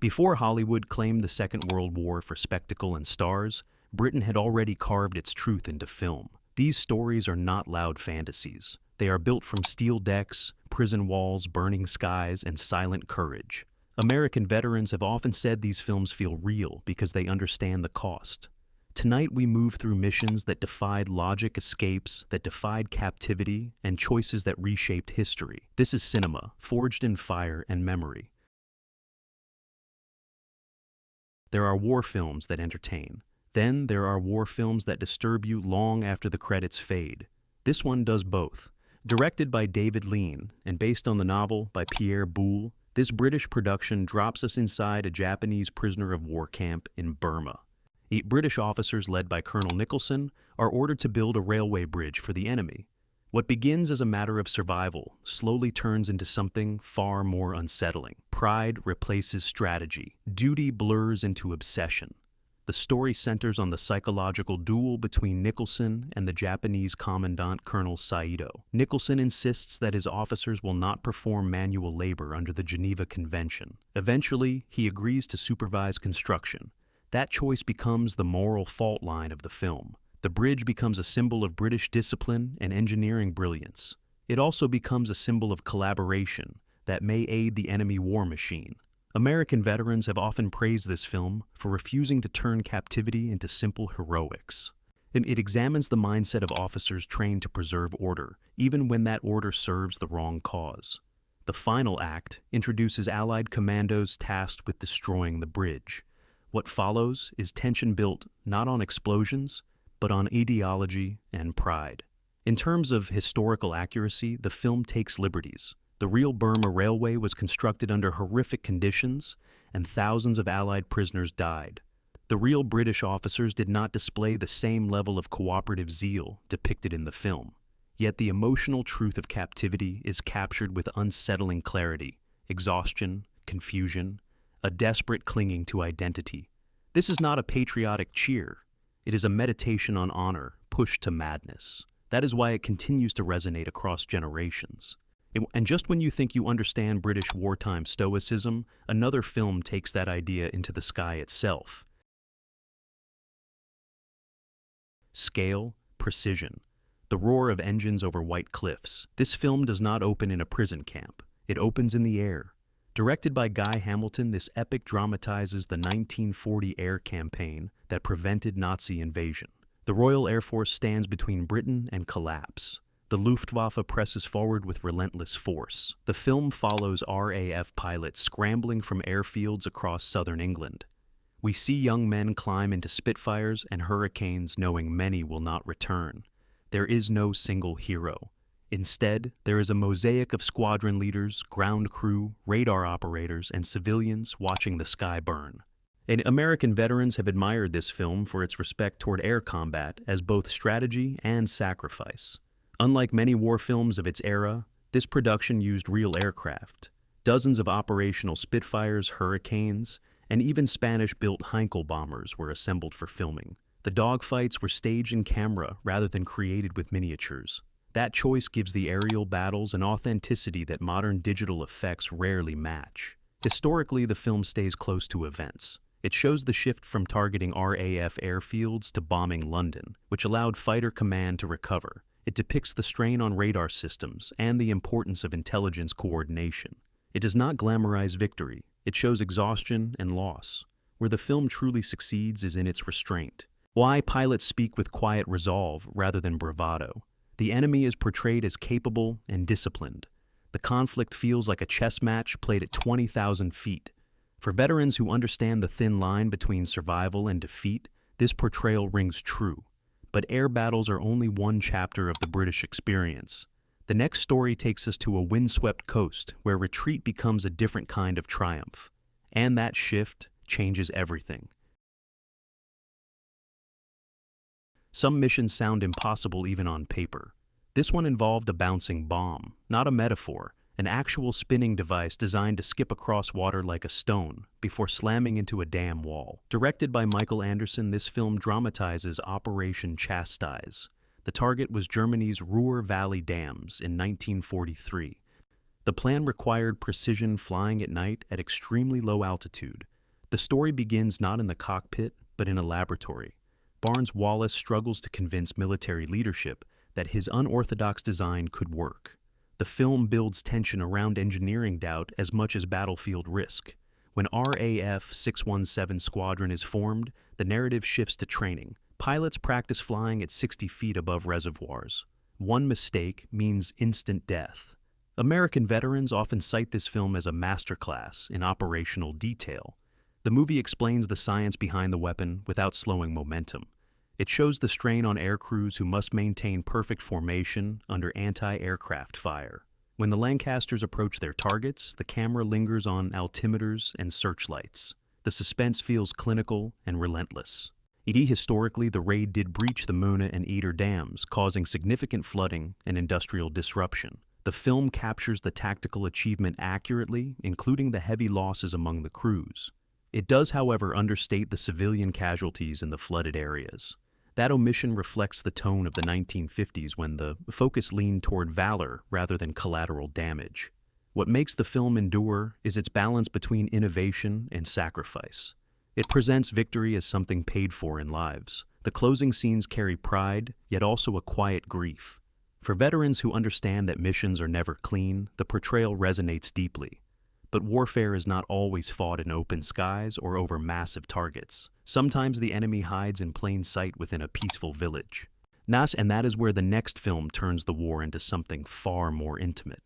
Before Hollywood claimed the Second World War for spectacle and stars, Britain had already carved its truth into film. These stories are not loud fantasies. They are built from steel decks, prison walls, burning skies, and silent courage. American veterans have often said these films feel real because they understand the cost. Tonight we move through missions that defied logic, escapes that defied captivity, and choices that reshaped history. This is cinema, forged in fire and memory. There are war films that entertain. Then there are war films that disturb you long after the credits fade. This one does both. Directed by David Lean and based on the novel by Pierre Boulle, this British production drops us inside a Japanese prisoner of war camp in Burma. 8 British officers led by Colonel Nicholson are ordered to build a railway bridge for the enemy. What begins as a matter of survival slowly turns into something far more unsettling. Pride replaces strategy. Duty blurs into obsession. The story centers on the psychological duel between Nicholson and the Japanese Commandant Colonel Saito. Nicholson insists that his officers will not perform manual labor under the Geneva Convention. Eventually, he agrees to supervise construction. That choice becomes the moral fault line of the film. The bridge becomes a symbol of British discipline and engineering brilliance. It also becomes a symbol of collaboration that may aid the enemy war machine. American veterans have often praised this film for refusing to turn captivity into simple heroics. It examines the mindset of officers trained to preserve order, even when that order serves the wrong cause. The final act introduces Allied commandos tasked with destroying the bridge. What follows is tension built not on explosions, but on ideology and pride. In terms of historical accuracy, the film takes liberties. The real Burma Railway was constructed under horrific conditions, and thousands of Allied prisoners died. The real British officers did not display the same level of cooperative zeal depicted in the film. Yet the emotional truth of captivity is captured with unsettling clarity, exhaustion, confusion, a desperate clinging to identity. This is not a patriotic cheer. It is a meditation on honor, pushed to madness. That is why it continues to resonate across generations. And just when you think you understand British wartime stoicism, another film takes that idea into the sky itself. Scale, precision, the roar of engines over white cliffs. This film does not open in a prison camp. It opens in the air. Directed by Guy Hamilton, this epic dramatizes the 1940 air campaign that prevented Nazi invasion. The Royal Air Force stands between Britain and collapse. The Luftwaffe presses forward with relentless force. The film follows RAF pilots scrambling from airfields across southern England. We see young men climb into Spitfires and Hurricanes knowing many will not return. There is no single hero. Instead, there is a mosaic of squadron leaders, ground crew, radar operators, and civilians watching the sky burn. And American veterans have admired this film for its respect toward air combat as both strategy and sacrifice. Unlike many war films of its era, this production used real aircraft. Dozens of operational Spitfires, Hurricanes, and even Spanish-built Heinkel bombers were assembled for filming. The dogfights were staged in camera rather than created with miniatures. That choice gives the aerial battles an authenticity that modern digital effects rarely match. Historically, the film stays close to events. It shows the shift from targeting RAF airfields to bombing London, which allowed fighter command to recover. It depicts the strain on radar systems and the importance of intelligence coordination. It does not glamorize victory. It shows exhaustion and loss. Where the film truly succeeds is in its restraint. Why pilots speak with quiet resolve rather than bravado. The enemy is portrayed as capable and disciplined. The conflict feels like a chess match played at 20,000 feet. For veterans who understand the thin line between survival and defeat, this portrayal rings true. But air battles are only one chapter of the British experience. The next story takes us to a windswept coast where retreat becomes a different kind of triumph. And that shift changes everything. Some missions sound impossible even on paper. This one involved a bouncing bomb, not a metaphor, an actual spinning device designed to skip across water like a stone before slamming into a dam wall. Directed by Michael Anderson, this film dramatizes Operation Chastise. The target was Germany's Ruhr Valley dams in 1943. The plan required precision flying at night at extremely low altitude, The story begins not in the cockpit, but in a laboratory. Barnes Wallace struggles to convince military leadership that his unorthodox design could work. The film builds tension around engineering doubt as much as battlefield risk. When RAF 617 Squadron is formed, the narrative shifts to training. Pilots practice flying at 60 feet above reservoirs. One mistake means instant death. American veterans often cite this film as a masterclass in operational detail. The movie explains the science behind the weapon without slowing momentum. It shows the strain on air crews who must maintain perfect formation under anti-aircraft fire. When the Lancasters approach their targets, the camera lingers on altimeters and searchlights. The suspense feels clinical and relentless. Historically, the raid did breach the Muna and Eder dams, causing significant flooding and industrial disruption. The film captures the tactical achievement accurately, including the heavy losses among the crews. It does, however, understate the civilian casualties in the flooded areas. That omission reflects the tone of the 1950s when the focus leaned toward valor rather than collateral damage. What makes the film endure is its balance between innovation and sacrifice. It presents victory as something paid for in lives. The closing scenes carry pride, yet also a quiet grief. For veterans who understand that missions are never clean, the portrayal resonates deeply. But warfare is not always fought in open skies or over massive targets. Sometimes the enemy hides in plain sight within a peaceful village. And that is where the next film turns the war into something far more intimate.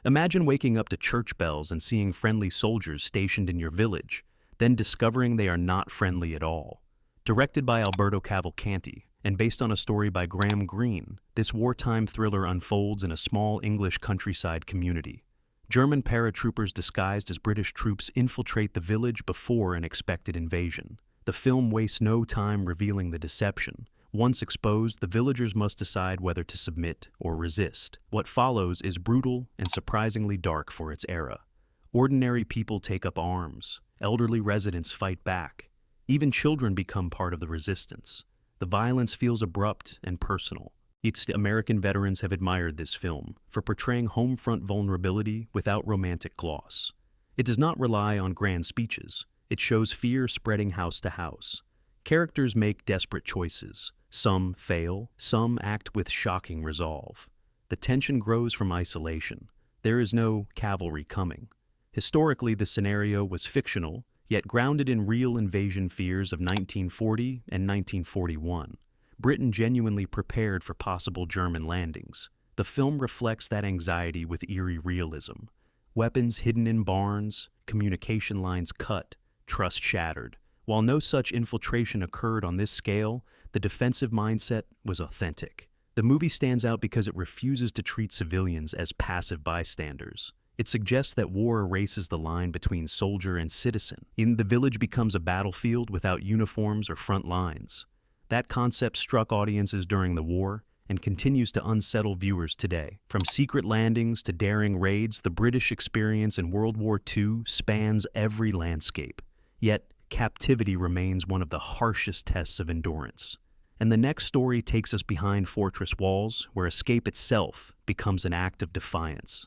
Imagine waking up to church bells and seeing friendly soldiers stationed in your village, then discovering they are not friendly at all. Directed by Alberto Cavalcanti, and based on a story by Graham Greene, this wartime thriller unfolds in a small English countryside community. German paratroopers disguised as British troops infiltrate the village before an expected invasion. The film wastes no time revealing the deception. Once exposed, the villagers must decide whether to submit or resist. What follows is brutal and surprisingly dark for its era. Ordinary people take up arms. Elderly residents fight back. Even children become part of the resistance. The violence feels abrupt and personal. American veterans have admired this film for portraying home front vulnerability without romantic gloss. It does not rely on grand speeches. It shows fear spreading house to house. Characters make desperate choices. Some fail, some act with shocking resolve. The tension grows from isolation. There is no cavalry coming. Historically, the scenario was fictional, yet grounded in real invasion fears of 1940 and 1941. Britain genuinely prepared for possible German landings. The film reflects that anxiety with eerie realism. Weapons hidden in barns, communication lines cut, trust shattered. While no such infiltration occurred on this scale, the defensive mindset was authentic. The movie stands out because it refuses to treat civilians as passive bystanders. It suggests that war erases the line between soldier and citizen. The village becomes a battlefield without uniforms or front lines. That concept struck audiences during the war and continues to unsettle viewers today. From secret landings to daring raids, the British experience in World War II spans every landscape. Yet, captivity remains one of the harshest tests of endurance. And the next story takes us behind fortress walls, where escape itself becomes an act of defiance.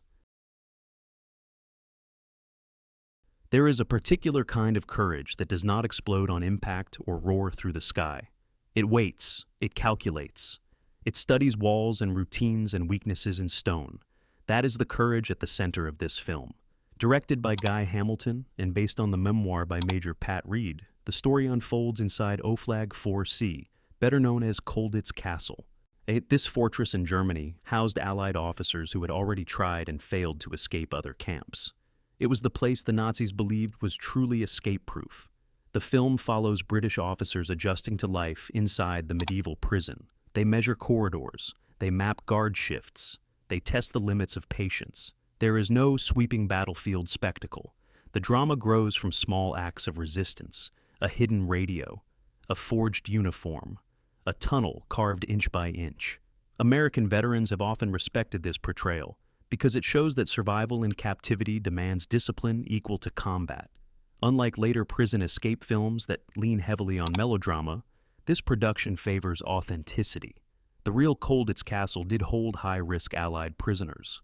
There is a particular kind of courage that does not explode on impact or roar through the sky. It waits, it calculates. It studies walls and routines and weaknesses in stone. That is the courage at the center of this film. Directed by Guy Hamilton and based on the memoir by Major Pat Reed, the story unfolds inside Oflag 4C, better known as Colditz Castle. This fortress in Germany housed Allied officers who had already tried and failed to escape other camps. It was the place the Nazis believed was truly escape-proof. The film follows British officers adjusting to life inside the medieval prison. They measure corridors, they map guard shifts, they test the limits of patience. There is no sweeping battlefield spectacle. The drama grows from small acts of resistance, a hidden radio, a forged uniform, a tunnel carved inch by inch. American veterans have often respected this portrayal because it shows that survival in captivity demands discipline equal to combat. Unlike later prison escape films that lean heavily on melodrama, this production favors authenticity. The real Colditz Castle did hold high-risk Allied prisoners.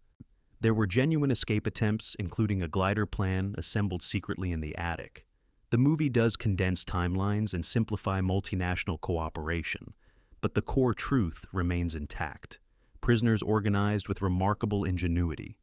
There were genuine escape attempts, including a glider plan assembled secretly in the attic. The movie does condense timelines and simplify multinational cooperation, but the core truth remains intact. Prisoners organized with remarkable ingenuity.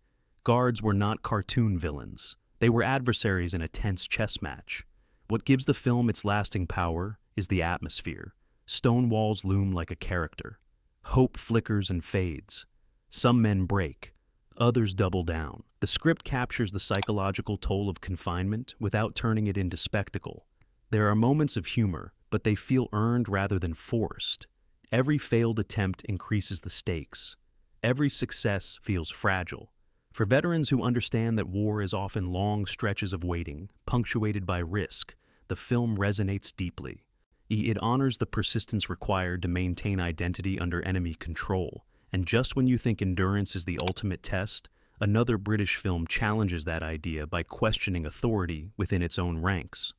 Guards were not cartoon villains. They were adversaries in a tense chess match. What gives the film its lasting power is the atmosphere. Stone walls loom like a character. Hope flickers and fades. Some men break. Others double down. The script captures the psychological toll of confinement without turning it into spectacle. There are moments of humor, but they feel earned rather than forced. Every failed attempt increases the stakes. Every success feels fragile. For veterans who understand that war is often long stretches of waiting, punctuated by risk, the film resonates deeply. It honors the persistence required to maintain identity under enemy control, and just when you think endurance is the ultimate test, another British film challenges that idea by questioning authority within its own ranks.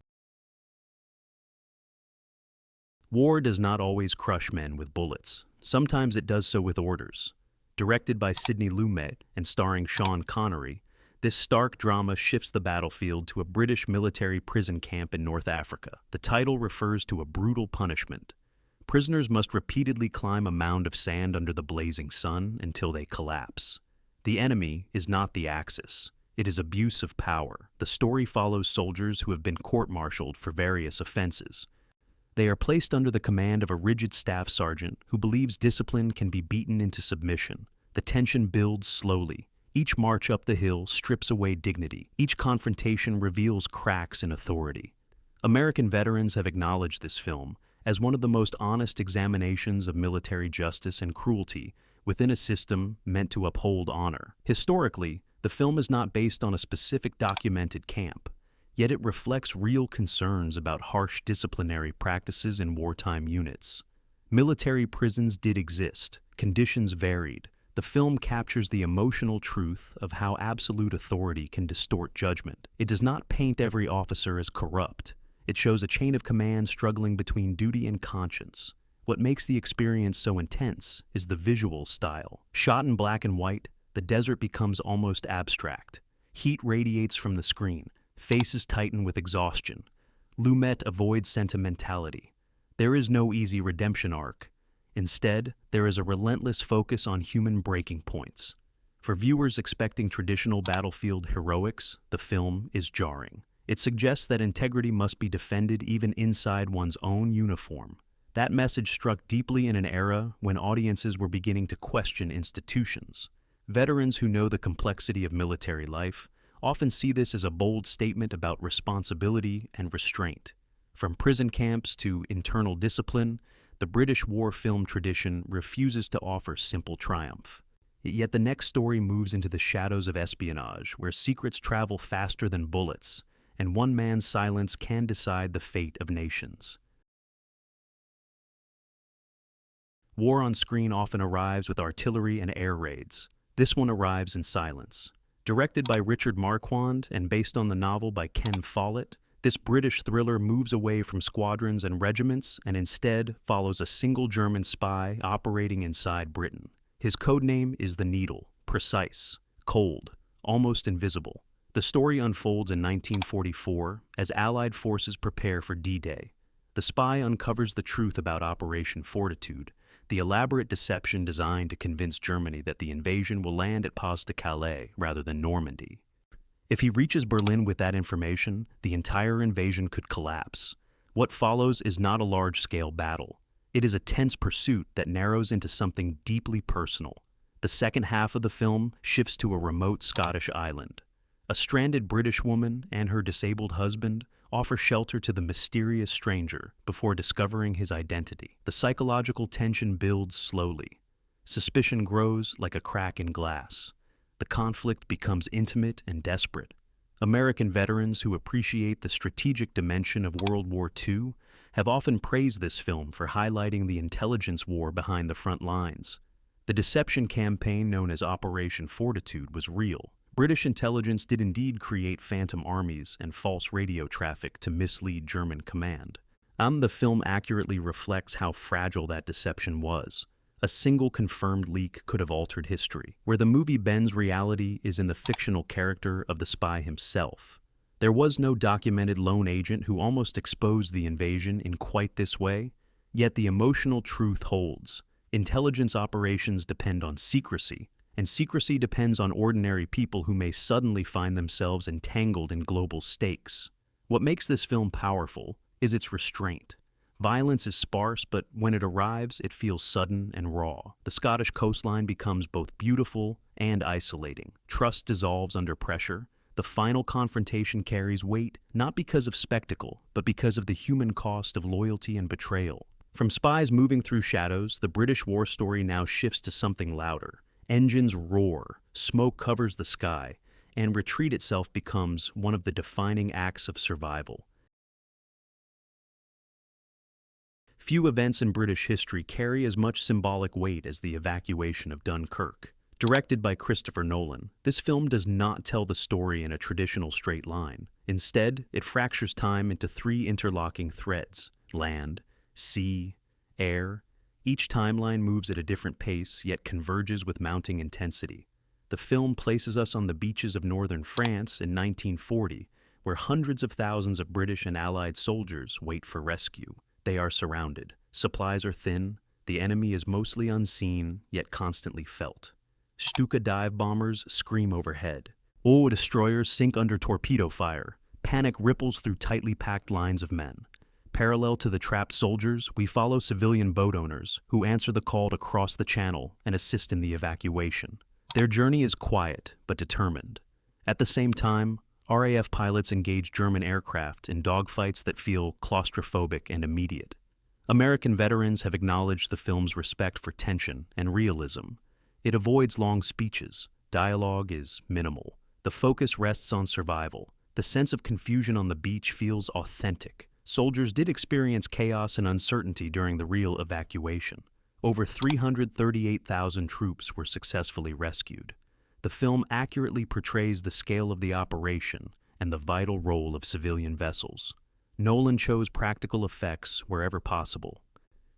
War does not always crush men with bullets. Sometimes it does so with orders. Directed by Sidney Lumet and starring Sean Connery, this stark drama shifts the battlefield to a British military prison camp in North Africa. The title refers to a brutal punishment. Prisoners must repeatedly climb a mound of sand under the blazing sun until they collapse. The enemy is not the Axis. It is abuse of power. The story follows soldiers who have been court-martialed for various offenses. They are placed under the command of a rigid staff sergeant who believes discipline can be beaten into submission. The tension builds slowly. Each march up the hill strips away dignity. Each confrontation reveals cracks in authority. American veterans have acknowledged this film as one of the most honest examinations of military justice and cruelty within a system meant to uphold honor. Historically, the film is not based on a specific documented camp, yet it reflects real concerns about harsh disciplinary practices in wartime units. Military prisons did exist. Conditions varied. The film captures the emotional truth of how absolute authority can distort judgment. It does not paint every officer as corrupt. It shows a chain of command struggling between duty and conscience. What makes the experience so intense is the visual style. Shot in black and white, the desert becomes almost abstract. Heat radiates from the screen. Faces tighten with exhaustion. Lumet avoids sentimentality. There is no easy redemption arc. Instead, there is a relentless focus on human breaking points. For viewers expecting traditional battlefield heroics, the film is jarring. It suggests that integrity must be defended even inside one's own uniform. That message struck deeply in an era when audiences were beginning to question institutions. Veterans who know the complexity of military life often see this as a bold statement about responsibility and restraint. From prison camps to internal discipline, the British war film tradition refuses to offer simple triumph. Yet the next story moves into the shadows of espionage, where secrets travel faster than bullets, and one man's silence can decide the fate of nations. War on screen often arrives with artillery and air raids. This one arrives in silence. Directed by Richard Marquand and based on the novel by Ken Follett, this British thriller moves away from squadrons and regiments and instead follows a single German spy operating inside Britain. His codename is the Needle, precise, cold, almost invisible. The story unfolds in 1944 as Allied forces prepare for D-Day. The spy uncovers the truth about Operation Fortitude, the elaborate deception designed to convince Germany that the invasion will land at Pas-de-Calais rather than Normandy. If he reaches Berlin with that information, the entire invasion could collapse. What follows is not a large-scale battle. It is a tense pursuit that narrows into something deeply personal. The second half of the film shifts to a remote Scottish island. A stranded British woman and her disabled husband offer shelter to the mysterious stranger before discovering his identity. The psychological tension builds slowly. Suspicion grows like a crack in glass. The conflict becomes intimate and desperate. American veterans who appreciate the strategic dimension of World War II have often praised this film for highlighting the intelligence war behind the front lines. The deception campaign known as Operation Fortitude was real. British intelligence did indeed create phantom armies and false radio traffic to mislead German command. The film accurately reflects how fragile that deception was. A single confirmed leak could have altered history. Where the movie bends reality is in the fictional character of the spy himself. There was no documented lone agent who almost exposed the invasion in quite this way, yet the emotional truth holds. Intelligence operations depend on secrecy, and secrecy depends on ordinary people who may suddenly find themselves entangled in global stakes. What makes this film powerful is its restraint. Violence is sparse, but when it arrives, it feels sudden and raw. The Scottish coastline becomes both beautiful and isolating. Trust dissolves under pressure. The final confrontation carries weight, not because of spectacle, but because of the human cost of loyalty and betrayal. From spies moving through shadows, the British war story now shifts to something louder. Engines roar, smoke covers the sky, and retreat itself becomes one of the defining acts of survival. Few events in British history carry as much symbolic weight as the evacuation of Dunkirk. Directed by Christopher Nolan, this film does not tell the story in a traditional straight line. Instead, it fractures time into three interlocking threads: land, sea, air. Each timeline moves at a different pace, yet converges with mounting intensity. The film places us on the beaches of northern France in 1940, where hundreds of thousands of British and Allied soldiers wait for rescue. They are surrounded. Supplies are thin. The enemy is mostly unseen, yet constantly felt. Stuka dive bombers scream overhead. O destroyers sink under torpedo fire. Panic ripples through tightly packed lines of men. Parallel to the trapped soldiers, we follow civilian boat owners who answer the call to cross the channel and assist in the evacuation. Their journey is quiet but determined. At the same time, RAF pilots engage German aircraft in dogfights that feel claustrophobic and immediate. American veterans have acknowledged the film's respect for tension and realism. It avoids long speeches. Dialogue is minimal. The focus rests on survival. The sense of confusion on the beach feels authentic. Soldiers did experience chaos and uncertainty during the real evacuation. Over 338,000 troops were successfully rescued. The film accurately portrays the scale of the operation and the vital role of civilian vessels. Nolan chose practical effects wherever possible.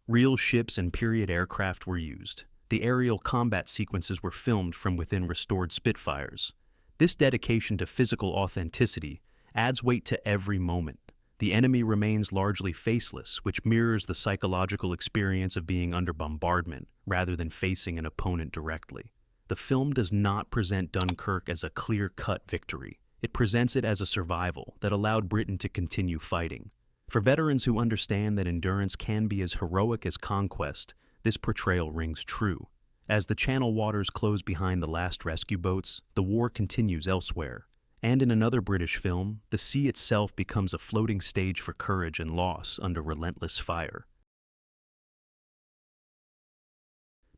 Real ships and period aircraft were used. The aerial combat sequences were filmed from within restored Spitfires. This dedication to physical authenticity adds weight to every moment. The enemy remains largely faceless, which mirrors the psychological experience of being under bombardment rather than facing an opponent directly. The film does not present Dunkirk as a clear-cut victory. It presents it as a survival that allowed Britain to continue fighting. For veterans who understand that endurance can be as heroic as conquest, this portrayal rings true. As the Channel waters close behind the last rescue boats, the war continues elsewhere. And in another British film, the sea itself becomes a floating stage for courage and loss under relentless fire.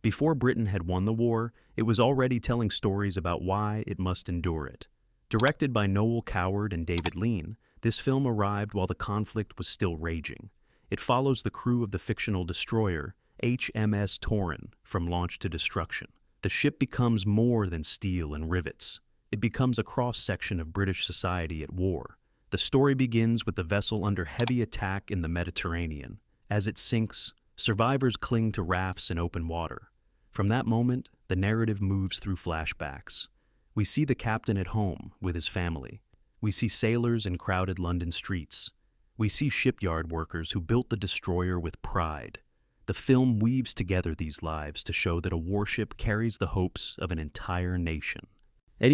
Before Britain had won the war, it was already telling stories about why it must endure it. Directed by Noel Coward and David Lean, this film arrived while the conflict was still raging. It follows the crew of the fictional destroyer HMS Torrin from launch to destruction. The ship becomes more than steel and rivets. It becomes a cross-section of British society at war. The story begins with the vessel under heavy attack in the Mediterranean. As it sinks, survivors cling to rafts in open water. From that moment, the narrative moves through flashbacks. We see the captain at home with his family. We see sailors in crowded London streets. We see shipyard workers who built the destroyer with pride. The film weaves together these lives to show that a warship carries the hopes of an entire nation.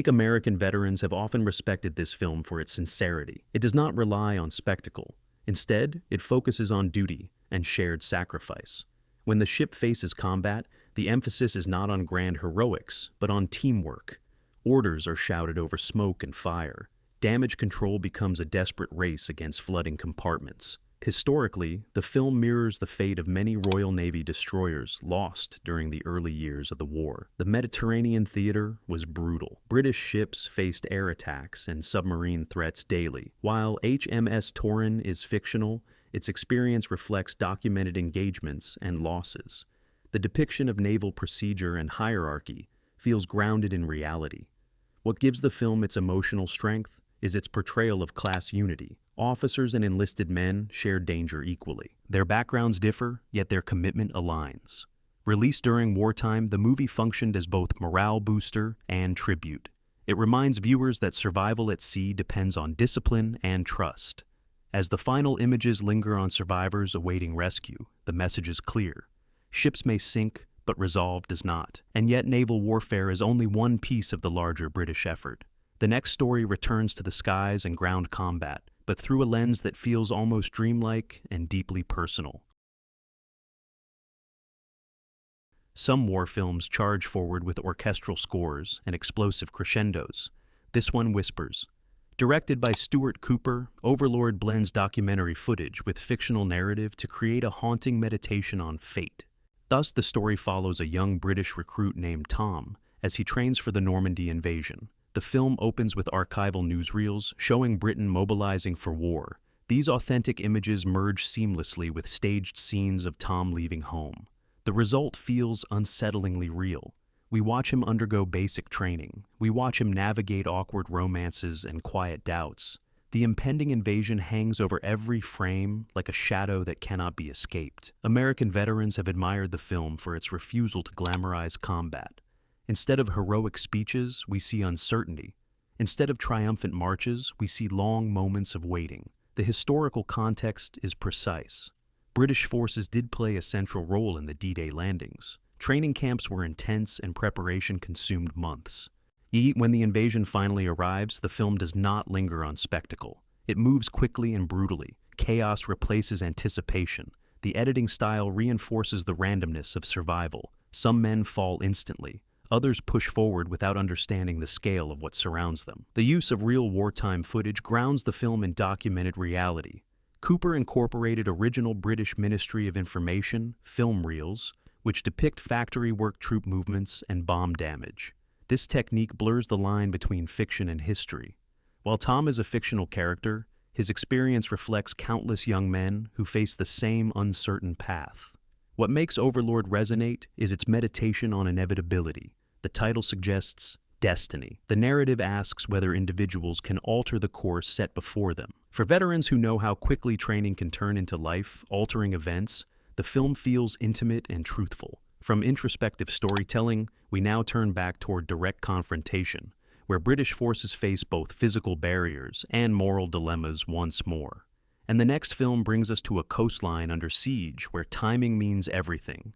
American veterans have often respected this film for its sincerity. It does not rely on spectacle. Instead, it focuses on duty and shared sacrifice. When the ship faces combat, the emphasis is not on grand heroics, but on teamwork. Orders are shouted over smoke and fire. Damage control becomes a desperate race against flooding compartments. Historically, the film mirrors the fate of many Royal Navy destroyers lost during the early years of the war. The Mediterranean theater was brutal. British ships faced air attacks and submarine threats daily. While HMS Torrin is fictional, its experience reflects documented engagements and losses. The depiction of naval procedure and hierarchy feels grounded in reality. What gives the film its emotional strength is its portrayal of class unity. Officers and enlisted men share danger equally. Their backgrounds differ, yet their commitment aligns. Released during wartime, the movie functioned as both morale booster and tribute. It reminds viewers that survival at sea depends on discipline and trust. As the final images linger on survivors awaiting rescue, the message is clear. Ships may sink, but resolve does not. And yet naval warfare is only one piece of the larger British effort. The next story returns to the skies and ground combat, but through a lens that feels almost dreamlike and deeply personal. Some war films charge forward with orchestral scores and explosive crescendos. This one whispers. Directed by Stuart Cooper, Overlord blends documentary footage with fictional narrative to create a haunting meditation on fate. Thus, the story follows a young British recruit named Tom as he trains for the Normandy invasion. The film opens with archival newsreels showing Britain mobilizing for war. These authentic images merge seamlessly with staged scenes of Tom leaving home. The result feels unsettlingly real. We watch him undergo basic training. We watch him navigate awkward romances and quiet doubts. The impending invasion hangs over every frame like a shadow that cannot be escaped. American veterans have admired the film for its refusal to glamorize combat. Instead of heroic speeches, we see uncertainty. Instead of triumphant marches, we see long moments of waiting. The historical context is precise. British forces did play a central role in the D-Day landings. Training camps were intense and preparation consumed months. Yet when the invasion finally arrives, the film does not linger on spectacle. It moves quickly and brutally. Chaos replaces anticipation. The editing style reinforces the randomness of survival. Some men fall instantly. Others push forward without understanding the scale of what surrounds them. The use of real wartime footage grounds the film in documented reality. Cooper incorporated original British Ministry of Information film reels, which depict factory work troop movements and bomb damage. This technique blurs the line between fiction and history. While Tom is a fictional character, his experience reflects countless young men who face the same uncertain path. What makes Overlord resonate is its meditation on inevitability. The title suggests destiny. The narrative asks whether individuals can alter the course set before them. For veterans who know how quickly training can turn into life-altering events, the film feels intimate and truthful. From introspective storytelling, we now turn back toward direct confrontation, where British forces face both physical barriers and moral dilemmas once more. And the next film brings us to a coastline under siege where timing means everything.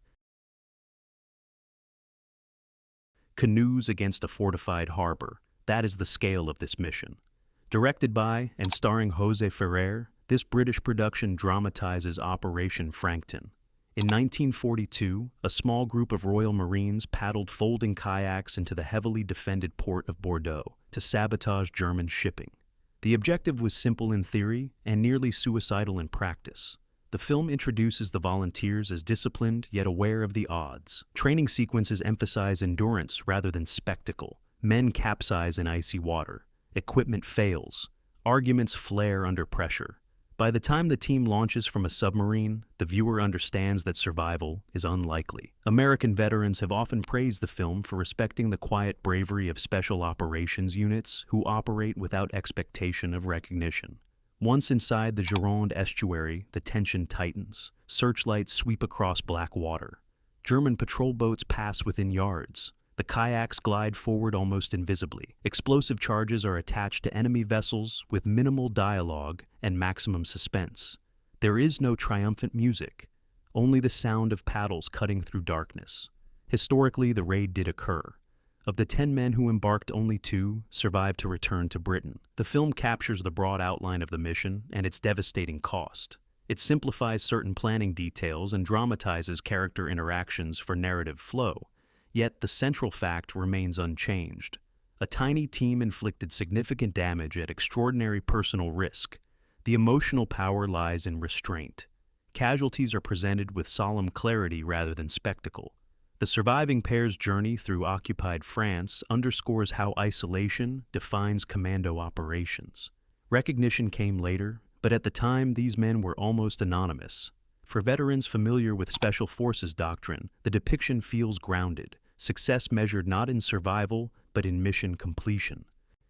Canoes against a fortified harbor. That is the scale of this mission. Directed by and starring Jose Ferrer, this British production dramatizes Operation Frankton. In 1942, a small group of Royal Marines paddled folding kayaks into the heavily defended port of Bordeaux to sabotage German shipping. The objective was simple in theory and nearly suicidal in practice. The film introduces the volunteers as disciplined yet aware of the odds. Training sequences emphasize endurance rather than spectacle. Men capsize in icy water. Equipment fails. Arguments flare under pressure. By the time the team launches from a submarine, the viewer understands that survival is unlikely. American veterans have often praised the film for respecting the quiet bravery of special operations units who operate without expectation of recognition. Once inside the Gironde estuary, the tension tightens. Searchlights sweep across black water. German patrol boats pass within yards. The kayaks glide forward almost invisibly. Explosive charges are attached to enemy vessels with minimal dialogue and maximum suspense. There is no triumphant music, only the sound of paddles cutting through darkness. Historically, the raid did occur. Of the 10 men who embarked, only 2 survived to return to Britain. The film captures the broad outline of the mission and its devastating cost. It simplifies certain planning details and dramatizes character interactions for narrative flow. Yet the central fact remains unchanged. A tiny team inflicted significant damage at extraordinary personal risk. The emotional power lies in restraint. Casualties are presented with solemn clarity rather than spectacle. The surviving pair's journey through occupied France underscores how isolation defines commando operations. Recognition came later, but at the time these men were almost anonymous. For veterans familiar with Special Forces doctrine, the depiction feels grounded. Success measured not in survival, but in mission completion.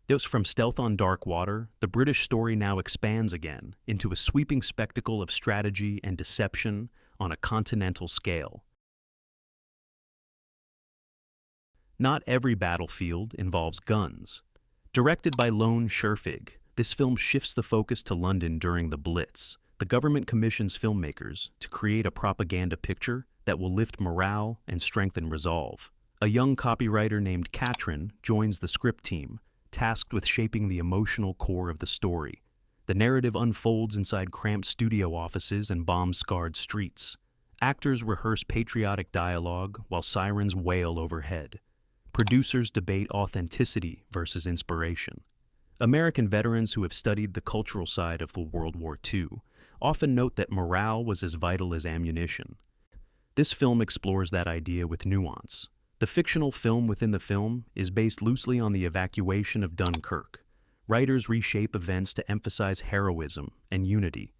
Thus, from stealth on dark water, the British story now expands again into a sweeping spectacle of strategy and deception on a continental scale. Not every battlefield involves guns. Directed by Lone Scherfig, this film shifts the focus to London during the Blitz. The government commissions filmmakers to create a propaganda picture that will lift morale and strengthen resolve. A young copywriter named Katrin joins the script team, tasked with shaping the emotional core of the story. The narrative unfolds inside cramped studio offices and bomb-scarred streets. Actors rehearse patriotic dialogue while sirens wail overhead. Producers debate authenticity versus inspiration. American veterans who have studied the cultural side of World War II often note that morale was as vital as ammunition. This film explores that idea with nuance. The fictional film within the film is based loosely on the evacuation of Dunkirk. Writers reshape events to emphasize heroism and unity.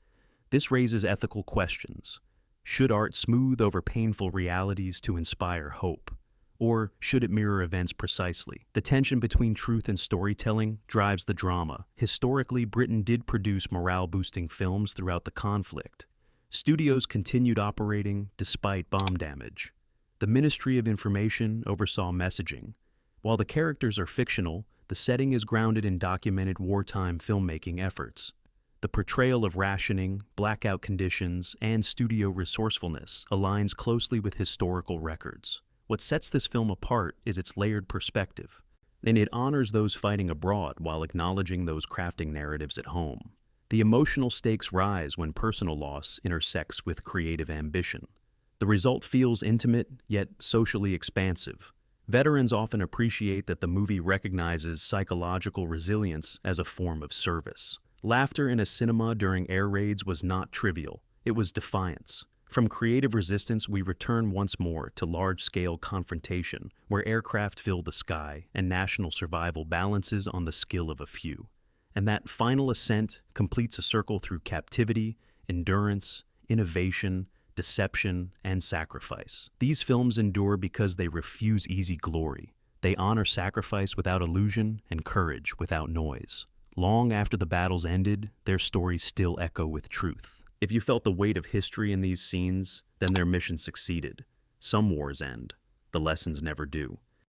This raises ethical questions. Should art smooth over painful realities to inspire hope? Or should it mirror events precisely? The tension between truth and storytelling drives the drama. Historically, Britain did produce morale-boosting films throughout the conflict. Studios continued operating despite bomb damage. The Ministry of Information oversaw messaging. While the characters are fictional, the setting is grounded in documented wartime filmmaking efforts. The portrayal of rationing, blackout conditions, and studio resourcefulness aligns closely with historical records. What sets this film apart is its layered perspective, and it honors those fighting abroad while acknowledging those crafting narratives at home. The emotional stakes rise when personal loss intersects with creative ambition. The result feels intimate, yet socially expansive. Veterans often appreciate that the movie recognizes psychological resilience as a form of service. Laughter in a cinema during air raids was not trivial. It was defiance. From creative resistance, we return once more to large-scale confrontation, where aircraft fill the sky and national survival balances on the skill of a few. And that final ascent completes a circle through captivity, endurance, innovation, deception, and sacrifice. These films endure because they refuse easy glory. They honor sacrifice without illusion and courage without noise. Long after the battles ended, their stories still echo with truth. If you felt the weight of history in these scenes, then their mission succeeded. Some wars end. The lessons never do.